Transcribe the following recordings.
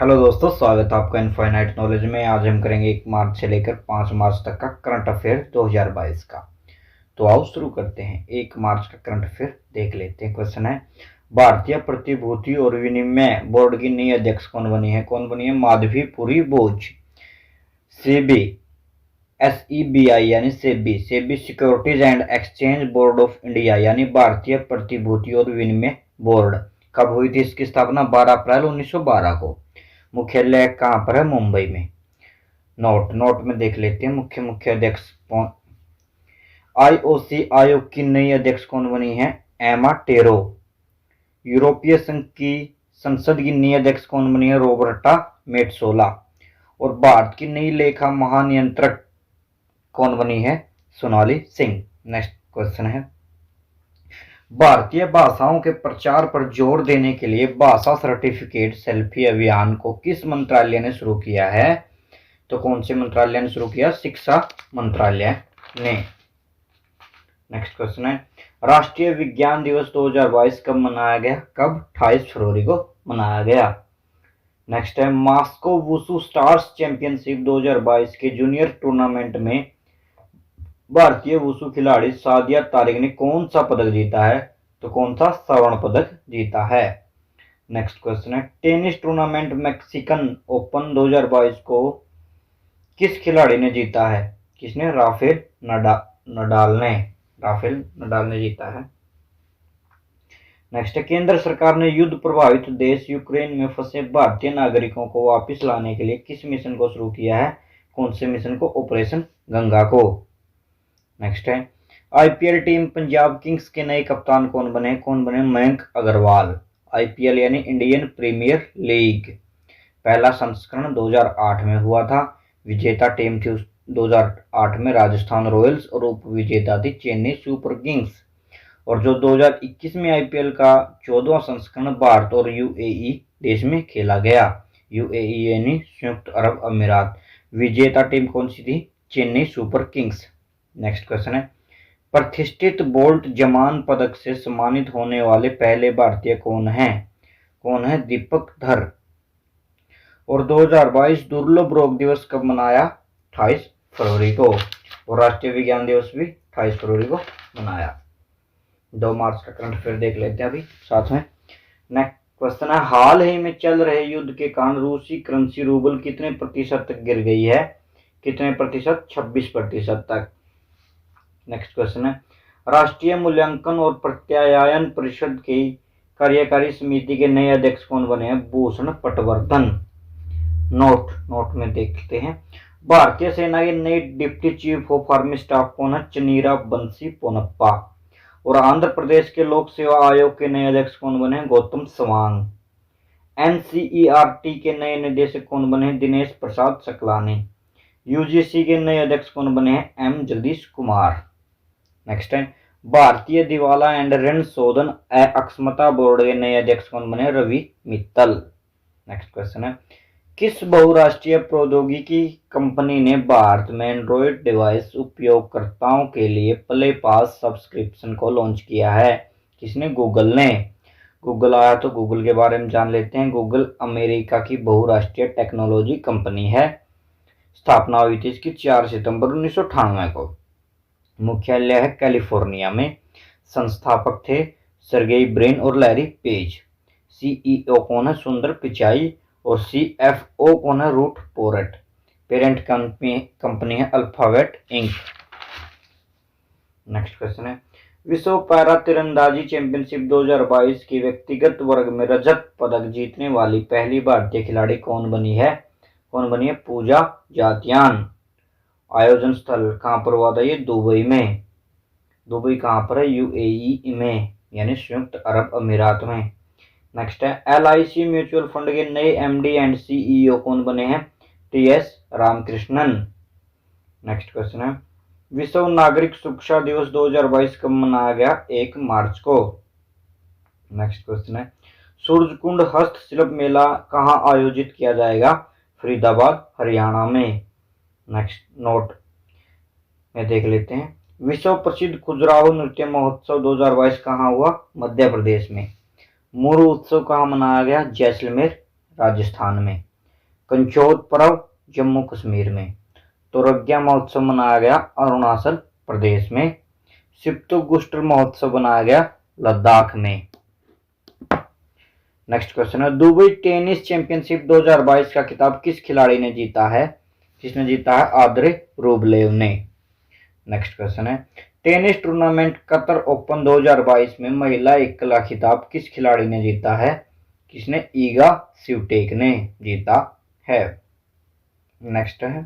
Hello दोस्तों, स्वागत है आपका इनफाइनाइट नॉलेज में। आज हम करेंगे 1 मार्च से लेकर 5 मार्च तक का करंट अफेयर 2022 का। तो आओ शुरू करते हैं। 1 मार्च का करंट अफेयर देख लेते हैं। क्वेश्चन है, भारतीय प्रतिभूति और विनिमय बोर्ड की नई अध्यक्ष कौन बनी है? कौन बनी है? माधवीपुरी बोझ। सेबी, SEBI यानी SEBI, SEBI securities and exchange board of India यानी भारतीय प्रतिभूति और विनिमय बोर्ड कब हुई थी? इसकी स्थापना 12 अप्रैल 1912 को। मुख्यालय कहाँ पर है? मुंबई में। नोट में देख लेते हैं मुख्य अध्यक्ष कौन। IOC आयोग की नई अध्यक्ष कौन बनी है? एमा टेरो। यूरोपीय संघ की संसद की नई अध्यक्ष कौन बनी है? रॉबर्टा मेट्सोला। और भारत की नई लेखा महानियंत्रक कौन बनी है? सोनाली सिंह। नेक्स्ट क्वेश्चन है, भारतीय भाषाओं के प्रचार पर जोर देने के लिए भाषा सर्टिफिकेट सेल्फी अभियान को किस मंत्रालय ने शुरू किया है? तो कौन से मंत्रालय ने शुरू किया? शिक्षा मंत्रालय ने। नेक्स्ट क्वेश्चन है, राष्ट्रीय विज्ञान दिवस 2022 कब मनाया गया? कब? 28 फरवरी को मनाया गया। नेक्स्ट है, मॉस्को वुशु स्टार्स चैंपियनशिप 2022 के जूनियर टूर्नामेंट में भारतीय वुशु खिलाड़ी सादिया तारिक ने कौन सा पदक जीता है? तो कौन सा? स्वर्ण पदक जीता है। नेक्स्ट क्वेश्चन है, टेनिस टूर्नामेंट मैक्सिकन ओपन 2022 को किस खिलाड़ी ने जीता है? किसने? राफेल नडाल ने जीता है। नेक्स्ट है, केंद्र सरकार ने युद्ध प्रभावित देश यूक्रेन में फंसे भारतीय नागरिकों को वापस लाने के लिए किस मिशन को शुरू किया है? कौन से मिशन को? ऑपरेशन गंगा को। नेक्स्ट है, IPL टीम पंजाब किंग्स के नए कप्तान कौन बने? कौन बने? मयंक अग्रवाल। IPL यानी इंडियन प्रीमियर लीग पहला संस्करण 2008 में हुआ था। विजेता टीम थी 2008 में राजस्थान रॉयल्स और उप विजेता थी चेन्नई सुपर किंग्स। और जो 2021 में IPL का 14वां संस्करण भारत और UAE देश में खेला गया। UAE यानी संयुक्त अरब अमीरात। विजेता टीम कौन सी थी? Chennai super Kings. Next question है, प्रतिष्ठित बोल्ट जमान पदक से सम्मानित होने वाले पहले भारतीय कौन हैं? कौन है? दीपक धर। और 2022 दुर्लभ रोग दिवस कब मनाया? 28 फरवरी को। और राष्ट्रीय विज्ञान दिवस भी 28 फरवरी को मनाया। 2 मार्च का करंट अफेयर देख लेते हैं अभी साथ में। नेक्स्ट क्वेश्चन है, हाल ही में चल रहे युद्ध के कारण रूसी करेंसी रूबल कितने प्रतिशत तक गिर गई है? कितने प्रतिशत? 26% तक। नेक्स्ट क्वेश्चन है, राष्ट्रीय मूल्यांकन और प्रत्यायन परिषद की कार्यकारी समिति के नए अध्यक्ष कौन बने हैं? भूषण पटवर्धन। नोट में देखते हैं, भारतीय सेना के नए deputy chief of army staff कौन है? चनीरा बंसी पोनप्पा। और आंध्र प्रदेश के लोक सेवा आयोग के नए अध्यक्ष कौन बने? गौतम सवांग। NCERT के नए निदेशक कौन बने? दिनेश प्रसाद सकलानी। UGC के नए अध्यक्ष कौन बने हैं? M जगदीश कुमार। नेक्स्ट है, भारतीय दिवाला एंड ऋण शोधन अक्षमता बोर्ड के नए अध्यक्ष कौन बने? रवि मित्तल। नेक्स्ट क्वेश्चन है, किस बहुराष्ट्रीय प्रौद्योगिकी कंपनी ने भारत में एंड्रॉयड डिवाइस उपयोगकर्ताओं के लिए प्ले पास सब्सक्रिप्शन को लॉन्च किया है? किसने? गूगल ने। गूगल आया तो गूगल के बारे में जान लेते हैं। गूगल अमेरिका की बहुराष्ट्रीय टेक्नोलॉजी कंपनी है। स्थापना हुई थी इसकी 4 सितंबर 1998 को। मुख्यालय है कैलिफोर्निया में। संस्थापक थे सर्गेई ब्रिन और लैरी पेज। CEO कौन है? सुंदर पिचाई। और CFO कौन है? Ruth Porat. पेरेंट कंपनी है अल्फाबेट इंक। नेक्स्ट क्वेश्चन है, विश्व पैरा तीरंदाजी चैंपियनशिप 2022 की व्यक्तिगत वर्ग में रजत पदक जीतने वाली पहली भारतीय खिलाड़ी कौन बनी है? कौन बनी है? पूजा जातियान। आयोजन स्थल कहां पर हुआ था? ये दुबई में। दुबई कहां पर है? UAE में यानी संयुक्त अरब अमीरात में। नेक्स्ट है, LIC म्यूचुअल फंड के नए MD एंड CEO कौन बने हैं? TS रामकृष्णन। नेक्स्ट क्वेश्चन है, विश्व नागरिक सुरक्षा दिवस 2022 कब मनाया गया? 1 मार्च को। नेक्स्ट क्वेश्चन है, सूरजकुंड हस्तशिल्प मेला कहां आयोजित किया जाएगा? फरीदाबाद हरियाणा में। नेक्स्ट नोट में देख लेते हैं, विश्व प्रसिद्ध खजुराहो नृत्य महोत्सव 2022 कहां हुआ? मध्य प्रदेश में। मोरू उत्सव कहां मनाया गया? जैसलमेर राजस्थान में। कंचोत पर्व जम्मू कश्मीर में। तुरग्या महोत्सव मनाया गया अरुणाचल प्रदेश में। सिप्तुगुस्टर महोत्सव मनाया गया लद्दाख में। नेक्स्ट क्वेश्चन है, दुबई टेनिस चैंपियनशिप 2022 का खिताब किस खिलाड़ी ने जीता है? किसने जीता है? आंद्रे रूबलेव ने। नेक्स्ट क्वेश्चन है, टेनिस टूर्नामेंट कतर ओपन 2022 में महिला एकला खिताब किस खिलाड़ी ने जीता है? किसने? ईगा स्विटेक ने जीता है। नेक्स्ट है,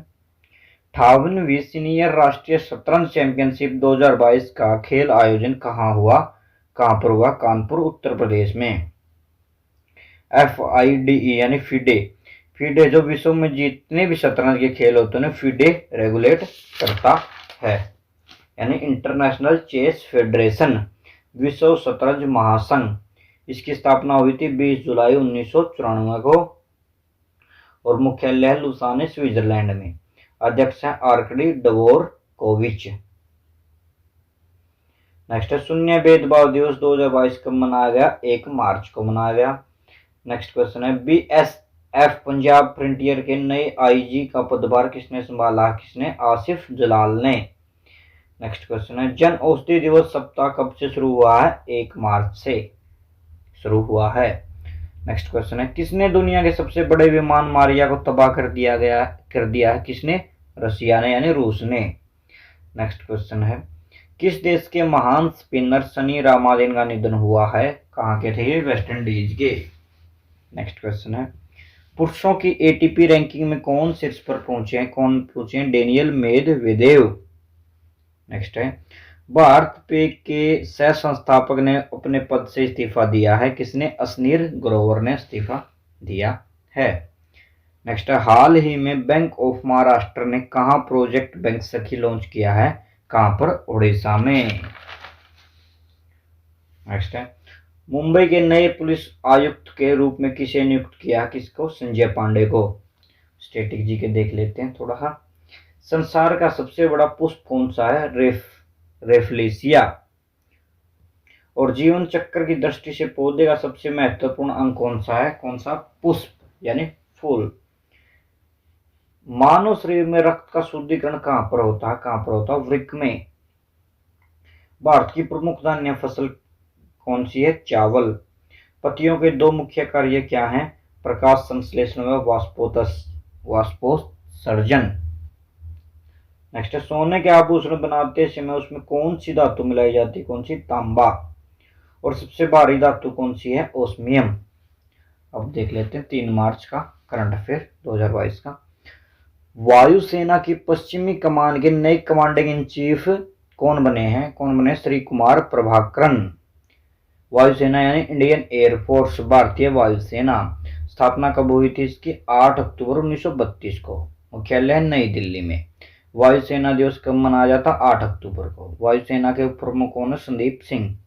58वीं सीनियर राष्ट्रीय शतरंज चैंपियनशिप 2022 का खेल आयोजन कहाँ हुआ? कहाँ पर हुआ? कानपुर उत्तर प्रदेश में। FIDE यानी फिडे, फिडे जो विश्व में जितने भी शतरंज के खेल होते हैं फिडे रेगुलेट करता है, यानी इंटरनेशनल चेस फेडरेशन, विश्व शतरंज महासंघ। इसकी स्थापना हुई थी 20 जुलाई 1994 को और मुख्यालय है लुसाने स्विट्जरलैंड में। अध्यक्ष है आर्कडी डवोरकोविच। नेक्स्ट है, शून्य भेदभाव दिवस 2022 कब मनाया गया? 1 मार्च को मनाया गया। नेक्स्ट क्वेश्चन है, BSF पंजाब फ्रंटियर के नए IG का पदभार किसने संभाला? किसने? आसिफ जलाल ने। नेक्स्ट क्वेश्चन है, जन औषधि दिवस सप्ताह कब से शुरू हुआ है? 1 मार्च से शुरू हुआ है। नेक्स्ट क्वेश्चन है, किसने दुनिया के सबसे बड़े विमान मारिया को तबाह कर दिया है? किसने? रशिया ने यानी रूस ने। नेक्स्ट क्वेश्चन है, किस देश के महान स्पिनर सनी रामादिन का निधन हुआ है? कहाँ के थे? वेस्ट इंडीज के। नेक्स्ट क्वेश्चन है, पुरुषों की ATP रैंकिंग में कौन शीर्ष पर पहुंचे हैं? कौन पहुंचे हैं? Daniel Medvedev. नेक्स्ट है, भारत पे के सह संस्थापक ने अपने पद से इस्तीफा दिया है। किसने? असनीर ग्रोवर ने इस्तीफा दिया है। नेक्स्ट है, हाल ही में बैंक ऑफ महाराष्ट्र ने कहां प्रोजेक्ट बैंक सखी लॉन्च किया है? कहां पर? उड़ीसा में। नेक्स्ट है, मुंबई के नए पुलिस आयुक्त के रूप में किसे नियुक्त किया? किसको? संजय पांडे को। स्टैटिक जी के देख लेते हैं थोड़ा सा। संसार का सबसे बड़ा पुष्प कौन सा है? रेफलेसिया। और जीवन चक्र की दृष्टि से पौधे का सबसे महत्वपूर्ण अंग कौन सा है? कौन सा? पुष्प यानी फूल। मानव शरीर में रक्त का शुद्धिकरण कहां पर होता है? कहां पर होता है? वृक्क में। भारत की प्रमुख धान्य फसल कौन सी है? चावल। पत्तियों के 2 मुख्य कार्य क्या हैं? प्रकाश संश्लेषण व वाष्पोत्सर्जन। नेक्स्ट है, सोने के आभूषण बनाते समय उसमें कौन सी धातु मिलाई जाती है? कौन सी? तांबा। और सबसे भारी धातु कौन सी है? ओस्मियम। अब देख लेते हैं 3 मार्च का करंट अफेयर 2022 का। वायुसेना की पश्चिमी कमान के नए कमांडिंग इन चीफ कौन बने हैं? कौन बने? श्री कुमार प्रभाकरन। वायुसेना यानी इंडियन एयरफोर्स, भारतीय वायुसेना। स्थापना कब हुई थी इसकी? 8 अक्टूबर 1932 को। मुख्यालय नई दिल्ली में। वायुसेना दिवस कब मनाया जाता? 8 अक्टूबर को। वायुसेना के प्रमुख कौन है? संदीप सिंह।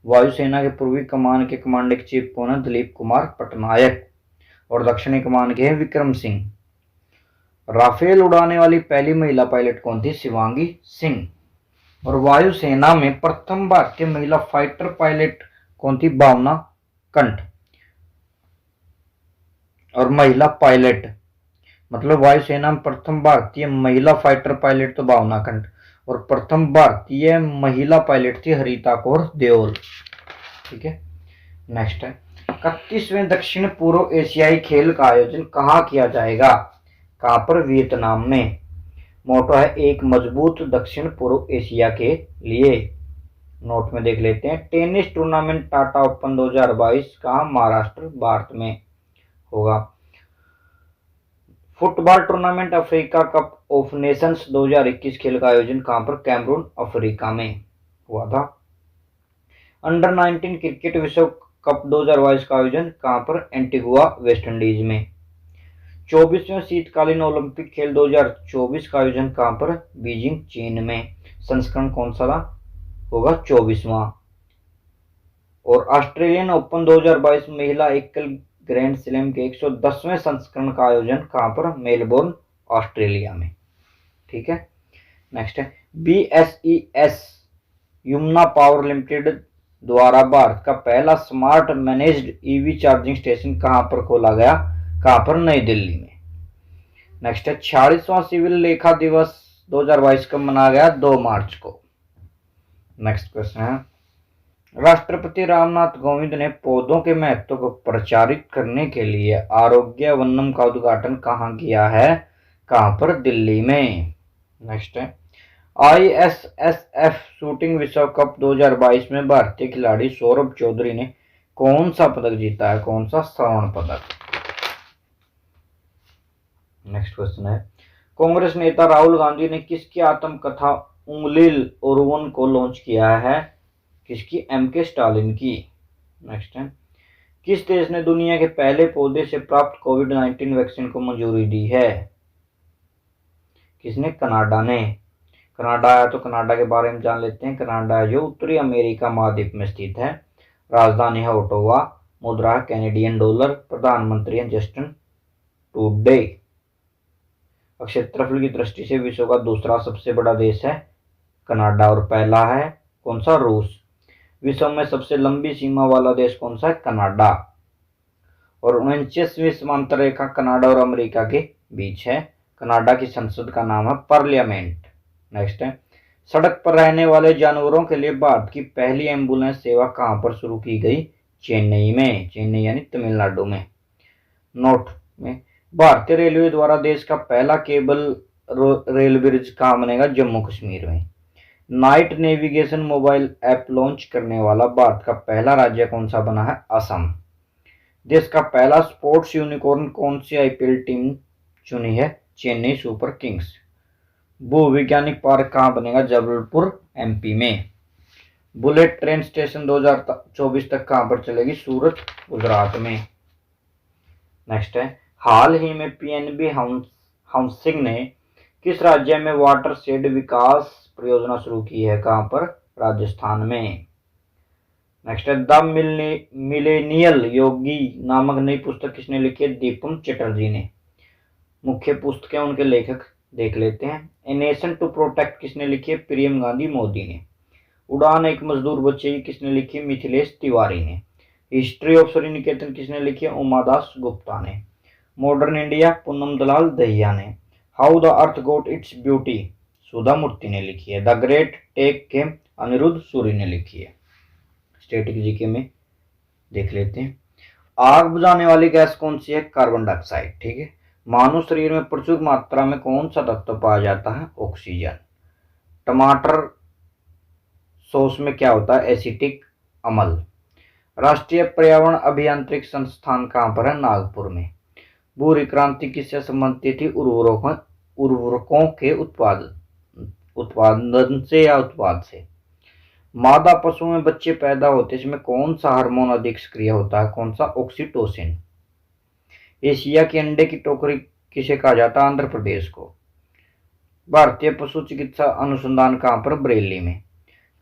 वायुसेना के पूर्वी कमान के कमांडिंग चीफ कौन है? दिलीप कुमार पटनायक। और दक्षिणी कमान के हैं विक्रम सिंह। राफेल उड़ाने वाली पहली महिला पायलट कौन थी? शिवांगी सिंह। और वायुसेना में प्रथम भारतीय महिला फाइटर पायलट कौन थी? भावना कंठ। और महिला पायलट मतलब वायुसेना में प्रथम भारतीय महिला फाइटर पायलट तो भावना कंठ, और प्रथम भारतीय महिला पायलट थी हरिता कौर देओल। ठीक है। नेक्स्ट है, 31वें दक्षिण पूर्व एशियाई खेल का आयोजन कहाँ किया जाएगा? कहाँ पर? वियतनाम में। मोटो है एक मजबूत दक्षिण पूर्व एशिया के लिए। नोट में देख लेते हैं। टेनिस टूर्नामेंट टाटा ओपन 2022 कहाँ? महाराष्ट्र भारत में होगा। Football tournament Africa cup of Nations 2021 खेल का आयोजन कहाँ पर? कैमरून अफ्रीका में हुआ था। अंडर 19 क्रिकेट विश्व कप 2022 का आयोजन कहाँ पर? एंटीगुआ वेस्ट इंडीज में। 24वें शीतकालीन ओलंपिक खेल 2024 का आयोजन कहाँ पर? बीजिंग चीन में। संस्करण कौन सा होगा? 24वां। और ऑस्ट्रेलियन ओपन 2022 महिला एकल ग्रैंड स्लैम के 110वें संस्करण का आयोजन कहाँ पर? मेलबोर्न ऑस्ट्रेलिया में। ठीक है। नेक्स्ट है, BSES यमुना पावर लिमिटेड द्वारा भारत का पहला smart managed EV charging station कहाँ पर खोला गया? कहाँ पर? नई दिल्ली में। नेक्स्ट है 46वां सिविल लेखा दिवस 2022 कब मनाया गया? 2 मार्च को। नेक्स्ट क्वेश्चन है राष्ट्रपति रामनाथ कोविंद ने पौधों के महत्व को प्रचारित करने के लिए आरोग्य वनम का उद्घाटन कहाँ किया है? कहाँ पर? दिल्ली में। नेक्स्ट है ISSF शूटिंग विश्व कप 2022 में भारतीय खिलाड़ी सौरभ चौधरी ने कौन सा पदक जीता है? कौन सा? स्वर्ण पदक। नेक्स्ट क्वेश्चन है कांग्रेस नेता राहुल गांधी ने किसकी आत्मकथा उंगलिल ओरुवन को लॉन्च किया है? किसकी? MK स्टालिन की। नेक्स्ट है किस देश ने दुनिया के पहले पौधे से प्राप्त कोविड-19 वैक्सीन को मंजूरी दी है? किसने? कनाडा ने। कनाडा है तो कनाडा के बारे में जान लेते हैं। कनाडा है जो उत्तरी अमेरिका महाद्वीप में स्थित है। राजधानी है ओटावा। मुद्रा है कैनेडियन डॉलर। प्रधानमंत्री है जस्टिन ट्रूडो। क्षेत्रफल की दृष्टि से विश्व का दूसरा सबसे बड़ा देश है कनाडा और पहला है कौन सा? रूस। विश्व में सबसे लंबी सीमा वाला देश कौन सा है? कनाडा। और 49वीं समांतर रेखा कनाडा और अमेरिका के बीच है। कनाडा की संसद का नाम है पार्लियामेंट। नेक्स्ट है सड़क पर रहने वाले जानवरों के लिए भारत की पहली एम्बुलेंस सेवा कहां पर शुरू की गई? चेन्नई में। चेन्नई यानी तमिलनाडु में। नोट में भारतीय रेलवे द्वारा देश का पहला केबल रेल ब्रिज कहां बनेगा? जम्मू कश्मीर में। Night navigation mobile app launch करने वाला भारत का पहला राज्य कौन सा बना है? असम। देश का पहला स्पोर्ट्स यूनिकॉर्न कौन सी IPL टीम चुनी है? Chennai super Kings. भू वैज्ञानिक पार्क कहां बनेगा? जबलपुर MP में। बुलेट ट्रेन स्टेशन 2024 तक कहां पर चलेगी? सूरत गुजरात में। नेक्स्ट है हाल ही में PNB हाउसिंग ने किस राज्य में वाटर शेड विकास परियोजना शुरू की है? कहां पर? राजस्थान में। नेक्स्ट है द मिलेनियल योगी नामक नई पुस्तक किसने लिखी है? दीपम चटर्जी ने। मुख्य पुस्तकें उनके लेखक देख लेते हैं। ए नेशन टू प्रोटेक्ट किसने लिखी है? प्रियम गांधी मोदी ने। उड़ान एक मजदूर बच्चे की किसने लिखी है? मिथिलेश तिवारी ने। हिस्ट्री ऑफ श्री निकेतन किसने लिखी है? उमादास गुप्ता ने। मॉडर्न इंडिया पूनम दलाल दहिया ने। How the earth got its beauty Sudha Murty ने लिखी है। द ग्रेट टेक के अनिरुद्ध सूरी ने लिखी है। स्टैटिक जीके में देख लेते हैं। आग बुझाने वाली गैस कौन सी है? Carbon dioxide. ठीक है। मानव शरीर में प्रचुर मात्रा में कौन सा तत्व पाया जाता है? ऑक्सीजन। टमाटर सॉस में क्या होता है? एसिटिक अम्ल। राष्ट्रीय पर्यावरण अभियांत्रिक संस्थान कहां पर है? नागपुर में। भूरी क्रांति किससे संबंधित थी? उर्वरकों के उत्पादन से या उत्पाद से। मादा पशु में बच्चे पैदा होते इसमें कौन सा हार्मोन अधिक सक्रिय होता है? कौन सा? ऑक्सीटोसिन। एशिया के अंडे की टोकरी किसे कहा जाता है? आंध्र प्रदेश को। भारतीय पशु चिकित्सा अनुसंधान कहां पर? बरेली में।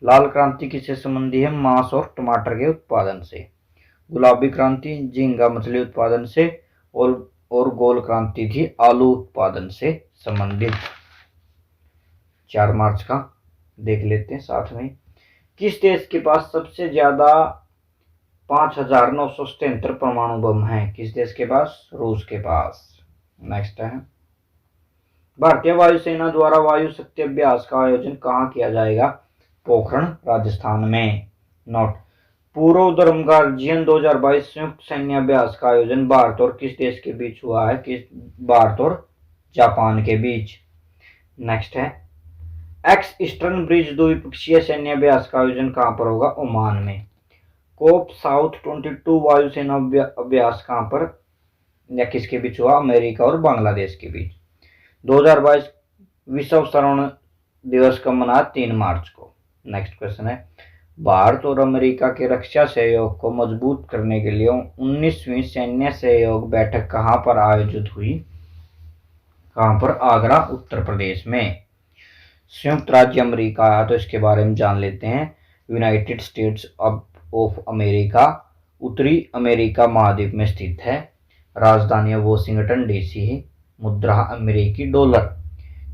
लाल क्रांति किससे संबंधी है? मांस और टमाटर के उत्पादन से। गुलाबी क्रांति झींगा मछली उत्पादन से और गोल क्रांति थी आलू उत्पादन से संबंधित। 4 मार्च का देख लेते हैं साथ में। किस देश के पास सबसे ज्यादा 5977 परमाणु बम हैं? किस देश के पास? रूस के पास। नेक्स्ट है भारतीय वायुसेना द्वारा वायु शक्ति अभ्यास का आयोजन कहाँ किया जाएगा? पोखरण राजस्थान में। नोट पूर्व धर्मगार्जियन 2022 संयुक्त सैन्य अभ्यास का आयोजन भारत और किस देश के बीच हुआ है? किस? भारत और जापान के बीच। नेक्स्ट है एक्स ईस्टर्न ब्रिज द्विपक्षीय सैन्य अभ्यास का आयोजन कहां पर होगा? ओमान में। कोप साउथ 22 वायुसेना अभ्यास कहां पर या किसके बीच हुआ? अमेरिका और बांग्लादेश के बीच। 2022 विश्व श्रवण दिवस कब मनाया? 3 मार्च को। नेक्स्ट क्वेश्चन है भारत और अमेरिका के रक्षा सहयोग को मजबूत करने के लिए 19वीं सैन्य सहयोग बैठक कहां पर आयोजित हुई? कहां पर? आगरा उत्तर प्रदेश में। संयुक्त राज्य अमेरिका आया तो इसके बारे में जान लेते हैं। यूनाइटेड स्टेट्स ऑफ अमेरिका उत्तरी अमेरिका महाद्वीप में स्थित है। राजधानी वाशिंगटन DC है। मुद्रा अमेरिकी डॉलर।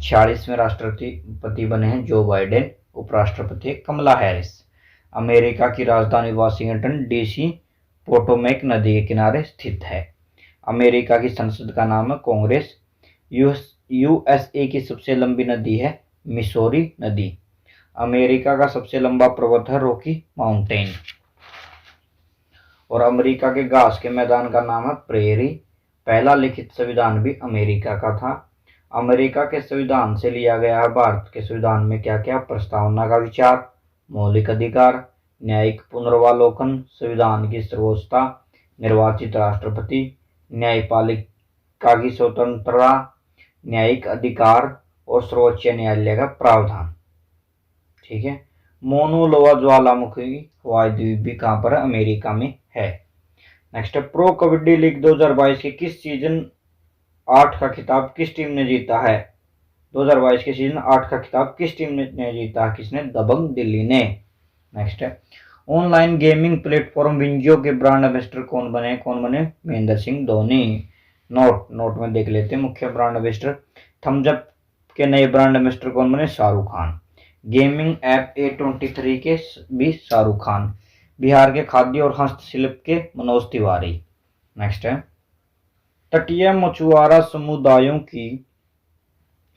46वें राष्ट्रपति बने हैं जो बाइडेन। उपराष्ट्रपति कमला हैरिस। अमेरिका की राजधानी वाशिंगटन DC पोटोमेक नदी के किनारे स्थित है। अमेरिका की संसद का नाम है कांग्रेस। यूएसए की सबसे लंबी नदी है मिसौरी नदी। अमेरिका का सबसे लंबा पर्वत है रॉकी माउंटेन। और अमेरिका के घास के मैदान का नाम है प्रेरी। पहला लिखित संविधान भी अमेरिका का था। अमेरिका के संविधान से लिया गया है भारत के संविधान में क्या क्या? प्रस्तावना का विचार, मौलिक अधिकार, न्यायिक पुनर्वालोकन, संविधान की सर्वोच्चता, निर्वाचित राष्ट्रपति, न्यायपालिका की स्वतंत्रता, न्यायिक अधिकार और सर्वोच्च न्यायालय का प्रावधान। ठीक है। मोनोलोवा ज्वालामुखी हवाई द्वीप भी कहां पर है? अमेरिका में है। नेक्स्ट है प्रो कबड्डी लीग 2022 के किस सीजन 8 का खिताब किस टीम ने जीता है? 2022 के सीजन 8 का खिताब किस टीम ने जीता? किसने? दबंग दिल्ली ने। नेक्स्ट है ऑनलाइन गेमिंग प्लेटफॉर्म विंजियो के ब्रांड एम्बेसडर कौन बने? कौन बने? महेंद्र सिंह धोनी। नोट में देख लेते हैं मुख्य ब्रांड एम्बेसडर। थम्स अप के नए ब्रांड एम्बेसडर कौन बने? Shahrukh Khan. Gaming app A23 के भी शाहरुख खान। बिहार के खाद्य और हस्तशिल्प के मनोज तिवारी। नेक्स्ट है तटीय मछुआरा समुदायों की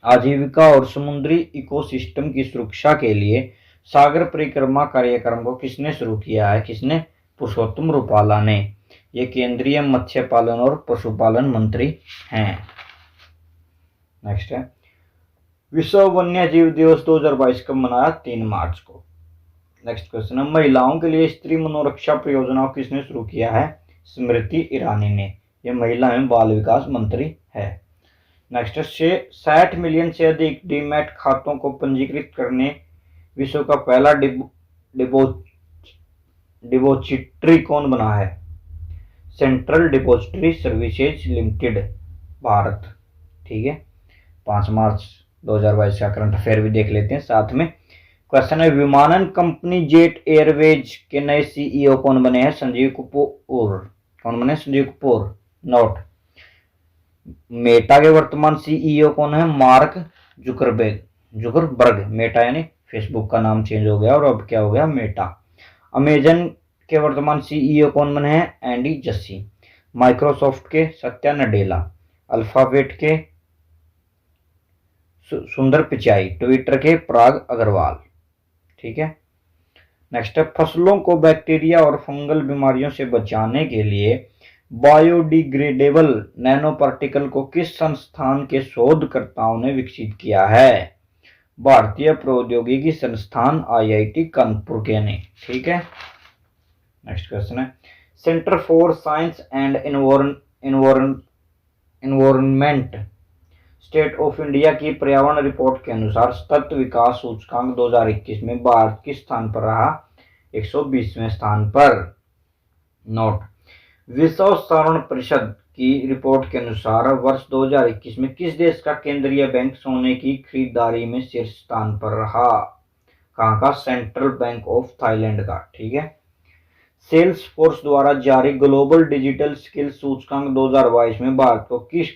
आजीविका और समुद्री इकोसिस्टम की सुरक्षा के लिए सागर परिक्रमा कार्यक्रम को किसने शुरू किया है? किसने? पुरुषोत्तम रूपाला ने। ये केंद्रीय मत्स्य पालन और पशुपालन मंत्री हैं। नेक्स्ट है विश्व वन्य जीव दिवस 2022 कब मनाया? 3 मार्च को। नेक्स्ट क्वेश्चन है महिलाओं के लिए स्त्री मनोरक्षा परियोजना को किसने शुरू किया है? स्मृति ईरानी ने। यह महिला एवं बाल विकास मंत्री है। नेक्स्ट 60 मिलियन से अधिक डीमैट खातों को पंजीकृत करने विश्व का पहला डिपॉजिटरी कौन बना है? Central depository services limited, Bharat. ठीक है। 5 मार्च 2022 का करंट अफेयर भी देख लेते हैं साथ में। क्वेश्चन है विमानन कंपनी जेट एयरवेज के नए सीईओ कौन बने हैं? संजीव कपूर। कौन बने? संजीव कपूर। नोट मेटा के वर्तमान सीईओ कौन है? Mark Zuckerberg. मेटा यानी फेसबुक का नाम चेंज हो गया और अब क्या हो गया? मेटा। अमेजन के वर्तमान सीईओ कौन बने हैं? एंडी जस्सी। माइक्रोसॉफ्ट के सत्या नडेला। अल्फाबेट के सुंदर पिचाई। ट्विटर के पराग अग्रवाल। ठीक है। नेक्स्ट है फसलों को बैक्टीरिया और फंगल बीमारियों से बचाने के लिए बायोडिग्रेडेबल नैनो पार्टिकल को किस संस्थान के शोधकर्ताओं ने विकसित किया है? भारतीय प्रौद्योगिकी संस्थान IIT कानपुर के ने। ठीक है। नेक्स्ट क्वेश्चन है centre for science and environment state of India की पर्यावरण रिपोर्ट के अनुसार सतत विकास सूचकांक 2021 में भारत किस स्थान पर रहा? 120वें स्थान पर। नोट विश्व साधारण परिषद की रिपोर्ट के अनुसार वर्ष 2021 में किस देश का केंद्रीय बैंक सोने की खरीदारी में शीर्ष स्थान पर रहा? कहां का? सेंट्रल बैंक ऑफ थाईलैंड का। ठीक है। सेल्स फोर्स द्वारा जारी ग्लोबल डिजिटल स्किल सूचकांक 2022 में भारत को किस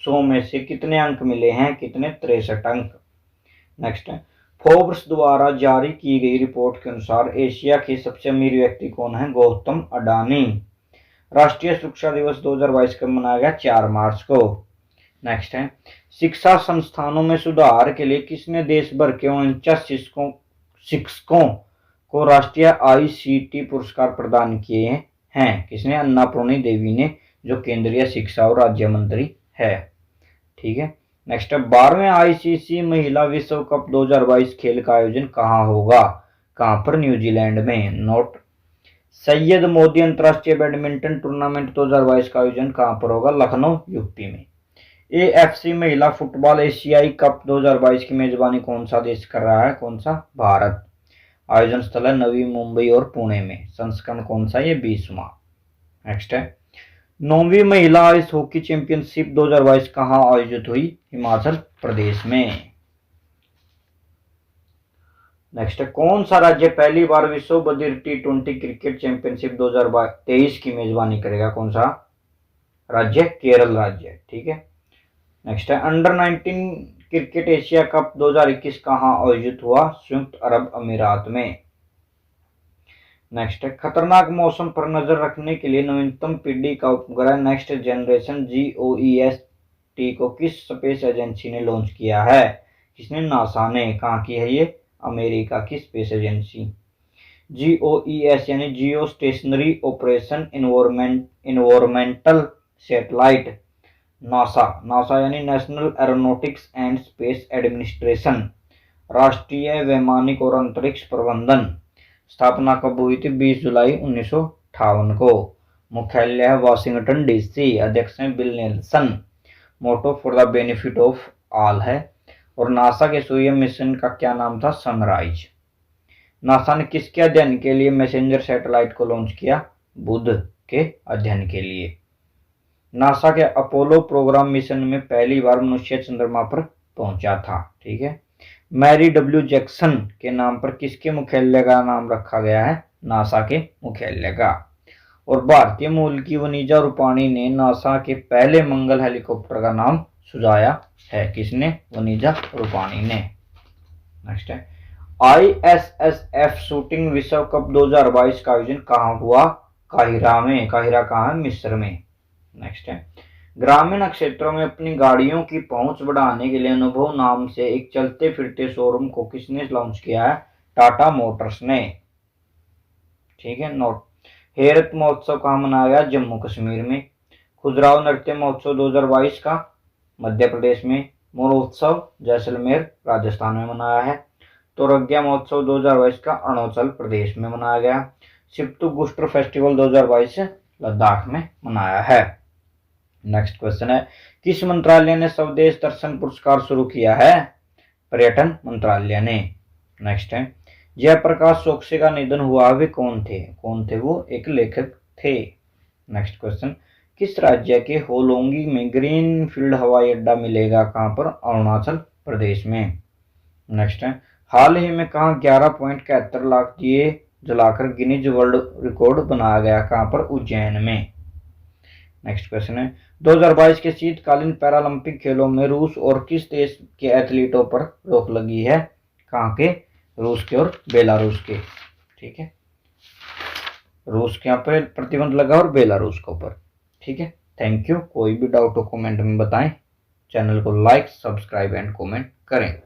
100 में से कितने अंक मिले हैं? कितने? 63 अंक। नेक्स्ट है फोर्ब्स द्वारा जारी की गई रिपोर्ट के अनुसार एशिया के सबसे अमीर व्यक्ति कौन है? गौतम अडानी। राष्ट्रीय शिक्षा दिवस 2022 कब मनाया गया? 4 मार्च को। नेक्स्ट है शिक्षा संस्थानों में सुधार के लिए किसने देश भर के 49 शिक्षकों को राष्ट्रीय ICT पुरस्कार प्रदान किए हैं? किसने? अन्नापूर्णी देवी ने, जो केंद्रीय शिक्षा और राज्य मंत्री है। ठीक है। नेक्स्ट है 12वें ICC महिला विश्व कप 2022 खेल का आयोजन कहां होगा? कहां पर? न्यूजीलैंड में। नोट सैयद मोदी अंतरराष्ट्रीय बैडमिंटन टूर्नामेंट 2022 का आयोजन कहां पर होगा? लखनऊ यूपी में। AFC महिला फुटबॉल एशियाई कप 2022 की मेजबानी कौन सा देश कर रहा है? कौन सा? भारत। आयोजन स्थल है नवी मुंबई और पुणे में। संस्करण कौन सा? ये 20वां। नेक्स्ट है 9वीं महिला आइस हॉकी चैंपियनशिप 2022 कहां आयोजित हुई? हिमाचल प्रदेश में। नेक्स्ट है कौन सा राज्य पहली बार विश्व बधिर T20 क्रिकेट चैंपियनशिप 2023 की मेजबानी करेगा? कौन सा राज्य? केरल राज्य। ठीक है। नेक्स्ट है अंडर 19 क्रिकेट एशिया कप 2021 कहां आयोजित हुआ? संयुक्त अरब अमीरात में। नेक्स्ट है खतरनाक मौसम पर नजर रखने के लिए नवीनतम पीढ़ी का उपग्रह नेक्स्ट जनरेशन GOES GOET को किस स्पेस एजेंसी ने लॉन्च किया है? किसने? नासा ने। कहाँ की है ये? अमेरिका की स्पेस एजेंसी। GOES यानी geostationary operation environmental satellite, NASA यानी National Aeronautics and Space Administration, राष्ट्रीय वैमानिक और अंतरिक्ष प्रबंधन। स्थापना कब हुई थी? 20 जुलाई 1958 को। मुख्यालय है वाशिंगटन DC। अध्यक्ष हैं Bill Nelson. Motto for the benefit of all है। और नासा के सूर्य मिशन का क्या नाम था? सनराइज। नासा ने किसके अध्ययन के लिए मैसेंजर सैटेलाइट को लॉन्च किया? बुध के अध्ययन के लिए। नासा के अपोलो प्रोग्राम मिशन में पहली बार मनुष्य चंद्रमा पर पहुंचा था। ठीक है। मैरी डब्ल्यू जैक्सन के नाम पर किसके मुख्यालय का नाम रखा गया है? नासा के मुख्यालय का। और भारतीय मूल की वनीजा रूपाणी ने नासा के पहले मंगल हेलीकॉप्टर का नाम सुझाया है। किसने? वनीजा रूपाणी ने। नेक्स्ट है ISSF शूटिंग विश्व कप 2022 का आयोजन कहाँ हुआ? काहिरा में। काहिरा कहाँ है? मिस्र में। नेक्स्ट है ग्रामीण क्षेत्रों में अपनी गाड़ियों की पहुंच बढ़ाने के लिए अनुभव नाम से एक चलते फिरते शोरूम को किसने लॉन्च किया है? टाटा मोटर्स ने। ठीक है। नोट। हेरत महोत्सव कहाँ मनाया गया? जम्मू कश्मीर में। खुजराहो नृत्य महोत्सव 2022 का मध्य प्रदेश में। महोत्सव जैसलमेर राजस्थान में मनाया है। तोरग्या महोत्सव 2022 का अरुणाचल प्रदेश में मनाया गया। सिप्तु फेस्टिवल 2022 लद्दाख में मनाया है। नेक्स्ट क्वेश्चन है किस मंत्रालय ने स्वदेश दर्शन पुरस्कार शुरू किया है? पर्यटन मंत्रालय ने। नेक्स्ट है जयप्रकाश चौकसी का निधन हुआ, वे कौन थे? कौन थे वो? एक लेखक थे। नेक्स्ट क्वेश्चन किस राज्य के होलोंगी में ग्रीन फील्ड हवाई अड्डा मिलेगा? कहां पर? अरुणाचल प्रदेश में। नेक्स्ट है हाल ही में कहां 11.71 लाख दिए जलाकर गिनीज वर्ल्ड रिकॉर्ड बनाया गया? कहां पर? उज्जैन में। नेक्स्ट क्वेश्चन है 2022 के शीतकालीन पैरालंपिक खेलों में रूस और किस देश के एथलीटों पर रोक लगी है? कहां के? रूस के और बेलारूस के। ठीक है। रूस के यहाँ पर प्रतिबंध लगा और बेलारूस के ऊपर। ठीक है। Thank you. कोई भी डाउट हो कमेंट में बताएं। चैनल को लाइक, सब्सक्राइब एंड कमेंट करें।